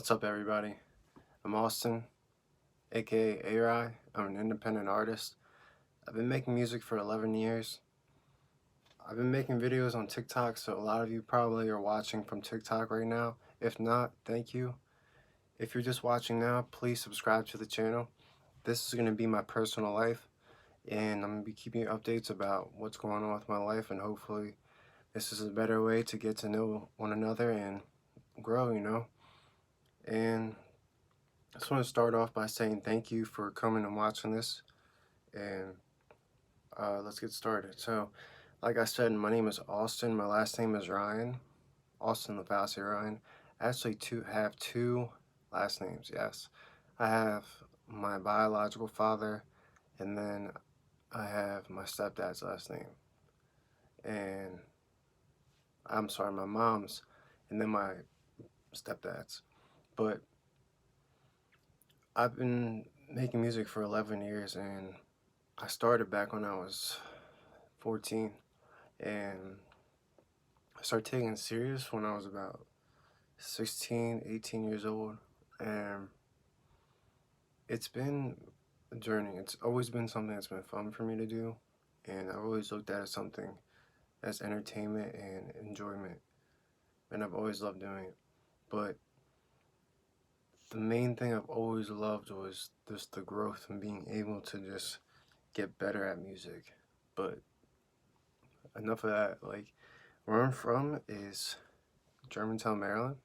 What's up, everybody? I'm Austin, aka Arye. I'm an independent artist. I've been making music for 11 years. I've been making videos on TikTok, so a lot of you probably are watching from TikTok right now. If not, thank you. If you're just watching now, please subscribe to the channel. This is going to be my personal life, and I'm going to be keeping you updates about what's going on with my life, and hopefully this is a better way to get to know one another and grow. And I just want to start off by saying thank you for coming and watching this, and let's get started. So, like I said, my name is Austin. My last name is Ryan, Austin LaPassy Ryan. I actually have two last names, yes. I have my biological father, and then I have my stepdad's last name. And I'm sorry, my mom's, and then my stepdad's. But I've been making music for 11 years, and I started back when I was 14, and I started taking it serious when I was about 16, 18 years old, and it's been a journey. It's always been something that's been fun for me to do, and I've always looked at it as something as entertainment and enjoyment, and I've always loved doing it. But the main thing I've always loved was just the growth and being able to just get better at music. But enough of that. Like, where I'm from is Germantown, Maryland.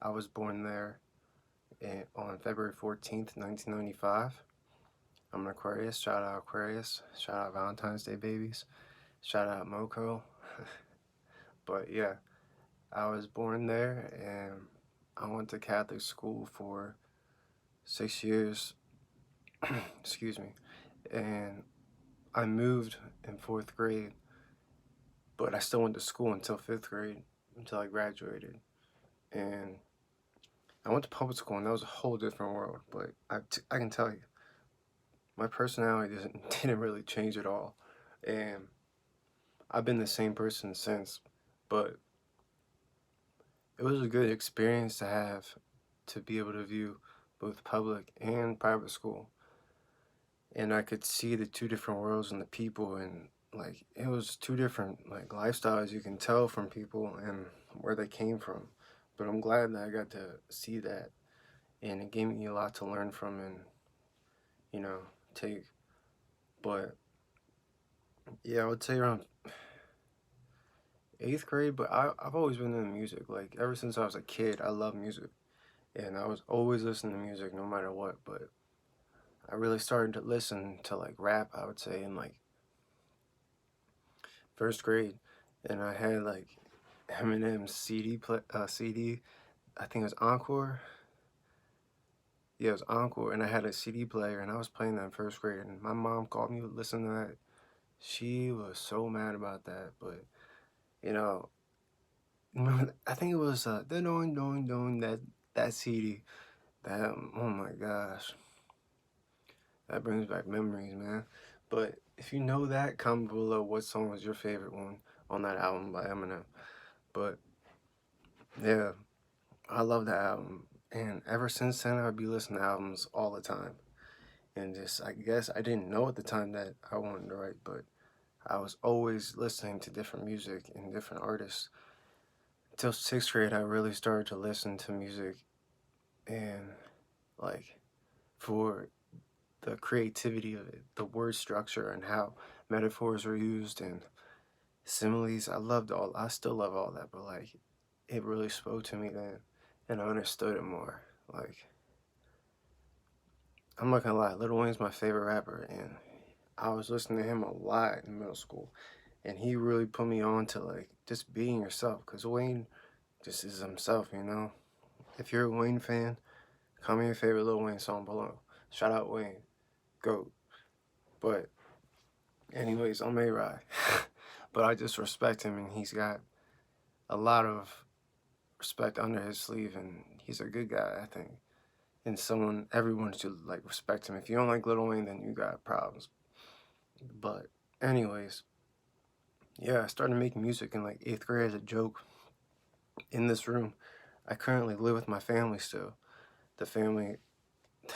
I was born there on February 14th, 1995. I'm an Aquarius. Shout out Aquarius. Shout out Valentine's Day babies. Shout out Moco. But yeah, I was born there, and I went to Catholic school for 6 years. Excuse me. And I moved in 4th grade, but I still went to school until 5th grade, until I graduated. And I went to public school, and that was a whole different world. But I can tell you, my personality didn't really change at all. And I've been the same person since. But it was a good experience to have, to be able to view both public and private school. And I could see the two different worlds and the people, and like it was two different like lifestyles you can tell from people and where they came from. But I'm glad that I got to see that, and it gave me a lot to learn from and take. But yeah, I would say around 8th grade. But I've always been into music. Like, ever since I was a kid, I love music, and I was always listening to music no matter what. But I really started to listen to like rap, I would say, in like 1st grade, and I had like Eminem's CD. I think it was Encore. Yeah, it was Encore, and I had a CD player, and I was playing that in 1st grade, and my mom called me to listen to that. She was so mad about that, but you know, I think it was the doing that CD. That, oh my gosh, that brings back memories, man. But if you know that, comment below what song was your favorite one on that album by Eminem. But yeah, I love that album, and ever since then I'd be listening to albums all the time. And just, I guess I didn't know at the time that I wanted to write, but I was always listening to different music and different artists. Until 6th grade, I really started to listen to music, and like, for the creativity of it, the word structure, and how metaphors were used and similes. I still love all that, but like, it really spoke to me then, and I understood it more. Like, I'm not gonna lie, Lil Wayne's my favorite rapper, and I was listening to him a lot in middle school, and he really put me on to like just being yourself, because Wayne just is himself. If you're a Wayne fan, comment your favorite Lil Wayne song below. Shout out Wayne, GOAT. But anyways, I'm A-Rod. But I just respect him, and he's got a lot of respect under his sleeve, and he's a good guy, I think. And everyone should like respect him. If you don't like Lil Wayne, then you got problems. But anyways, yeah, I started making music in like 8th grade as a joke in this room. I currently live with my family still. The family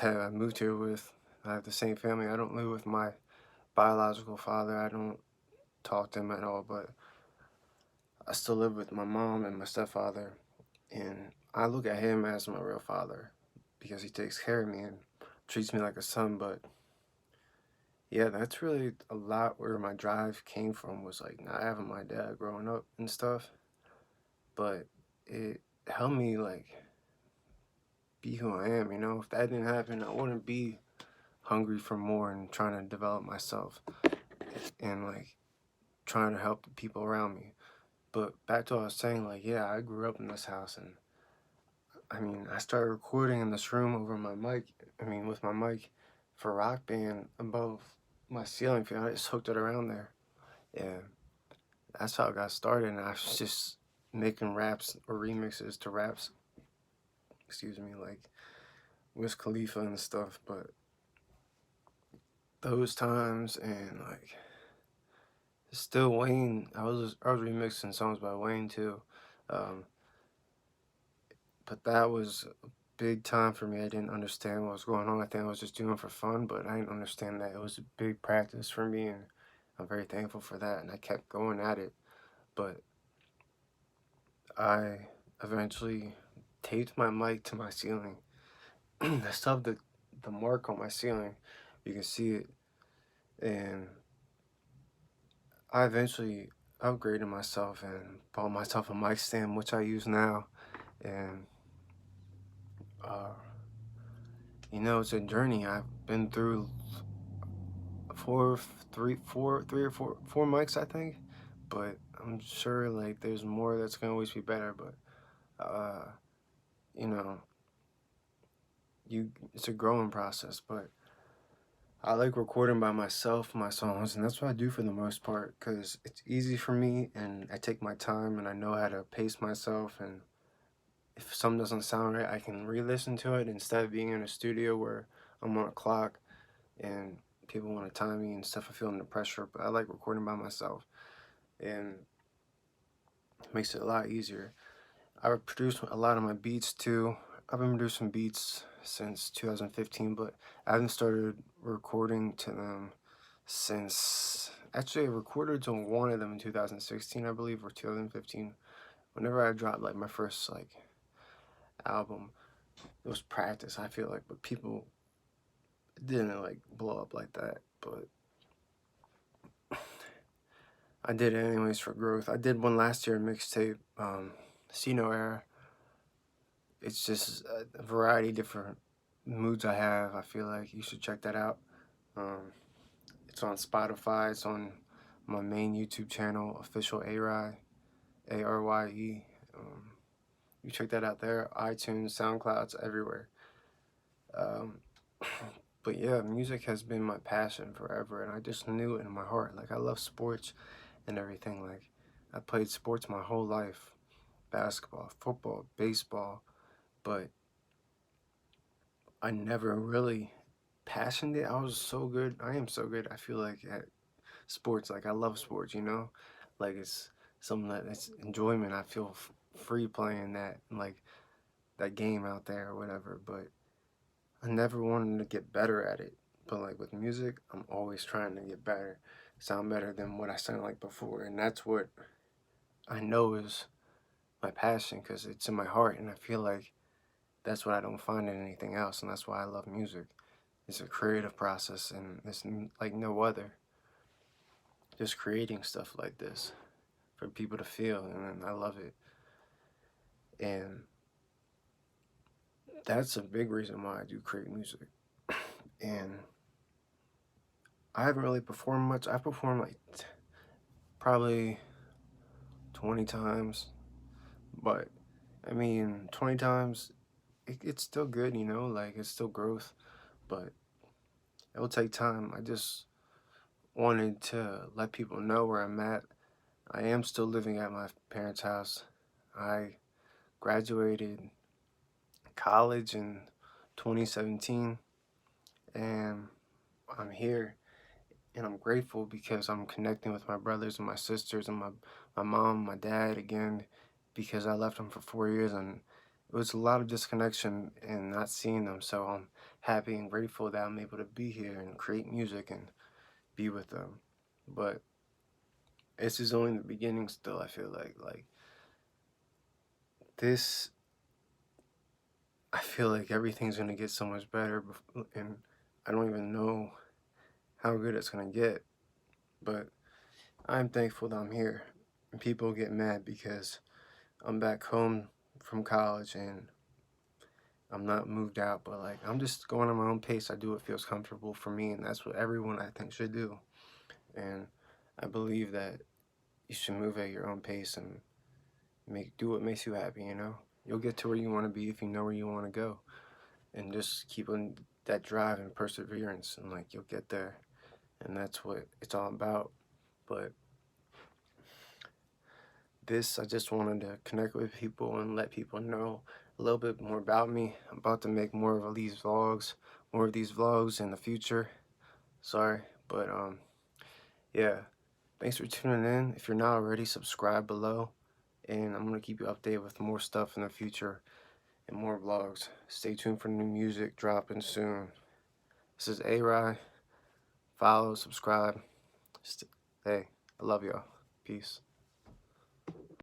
that I moved here with, I have the same family. I don't live with my biological father. I don't talk to him at all, but I still live with my mom and my stepfather. And I look at him as my real father because he takes care of me and treats me like a son. But yeah, that's really a lot where my drive came from, was like not having my dad growing up and stuff. But it helped me like be who I am, you know? If that didn't happen, I wouldn't be hungry for more and trying to develop myself and like trying to help the people around me. But back to what I was saying, like, yeah, I grew up in this house, and I mean, I started recording in this room over my mic. I mean, with my mic for Rock Band above my ceiling fan. I just hooked it around there. Yeah, that's how it got started. And I was just making raps or remixes to raps, excuse me, like Wiz Khalifa and stuff. But those times and like still Wayne, I was remixing songs by Wayne too. Um, but that was a big time for me. I didn't understand what was going on. I think I was just doing it for fun, but I didn't understand that it was a big practice for me, and I'm very thankful for that. And I kept going at it, but I eventually taped my mic to my ceiling. I still have the mark on my ceiling. You can see it, and I eventually upgraded myself and bought myself a mic stand, which I use now. And uh, you know, it's a journey. I've been through three or four mics, I think. But I'm sure like there's more that's gonna always be better. But uh, you know, it's a growing process. But I like recording by myself my songs, and that's what I do for the most part because it's easy for me, and I take my time, and I know how to pace myself. And if something doesn't sound right, I can re-listen to it instead of being in a studio where I'm on a clock and people want to time me and stuff. I feel under pressure, but I like recording by myself, and it makes it a lot easier. I produce a lot of my beats too. I've been producing beats since 2015, but I haven't started recording to them since, actually I recorded to one of them in 2016, I believe, or 2015. Whenever I dropped like my first like album, it was practice, I feel like, but people didn't like blow up like that. But I did it anyways for growth. I did one last year, mixtape, See No Era. It's just a variety of different moods I have. I feel like you should check that out. Um, it's on Spotify. It's on my main YouTube channel, official Arye, Arye. You check that out there. iTunes, SoundCloud, it's everywhere. Um, but yeah, music has been my passion forever, and I just knew it in my heart. Like I love sports and everything. Like I played sports my whole life, basketball, football, baseball, but I never really passionate. I was so good. I am so good. I feel like at sports, like I love sports. You know, like it's something that it's enjoyment. I feel free playing that, like that game out there or whatever. But I never wanted to get better at it. But like with music, I'm always trying to get better, sound better than what I sounded like before, and that's what I know is my passion because it's in my heart, and I feel like that's what I don't find in anything else, and that's why I love music. It's a creative process, and it's like no other. Just creating stuff like this for people to feel, and I love it. And that's a big reason why I do create music. And I haven't really performed much. I've performed like probably 20 times, but I mean, 20 times, it's still good, you know, like it's still growth, but it'll take time. I just wanted to let people know where I'm at. I am still living at my parents' house. I graduated college in 2017, and I'm here, and I'm grateful because I'm connecting with my brothers and my sisters and my mom, my dad again, because I left them for 4 years, and it was a lot of disconnection and not seeing them. So I'm happy and grateful that I'm able to be here and create music and be with them. But this is only the beginning still, I feel like this I feel like everything's gonna get so much better and I don't even know how good it's gonna get. But I'm thankful that I'm here. And people get mad because I'm back home from college and I'm not moved out, but like I'm just going on my own pace. I do what feels comfortable for me, and that's what everyone I think should do. And I believe that you should move at your own pace and do what makes you happy. You'll get to where you want to be if you know where you want to go, and just keep on that drive and perseverance, and like you'll get there. And that's what it's all about. But I just wanted to connect with people and let people know a little bit more about me. I'm about to make more of these vlogs in the future. Sorry, but yeah. Thanks for tuning in. If you're not already, subscribe below, and I'm gonna keep you updated with more stuff in the future and more vlogs. Stay tuned for new music dropping soon. This is Arye. Follow, subscribe. Hey, I love y'all. Peace.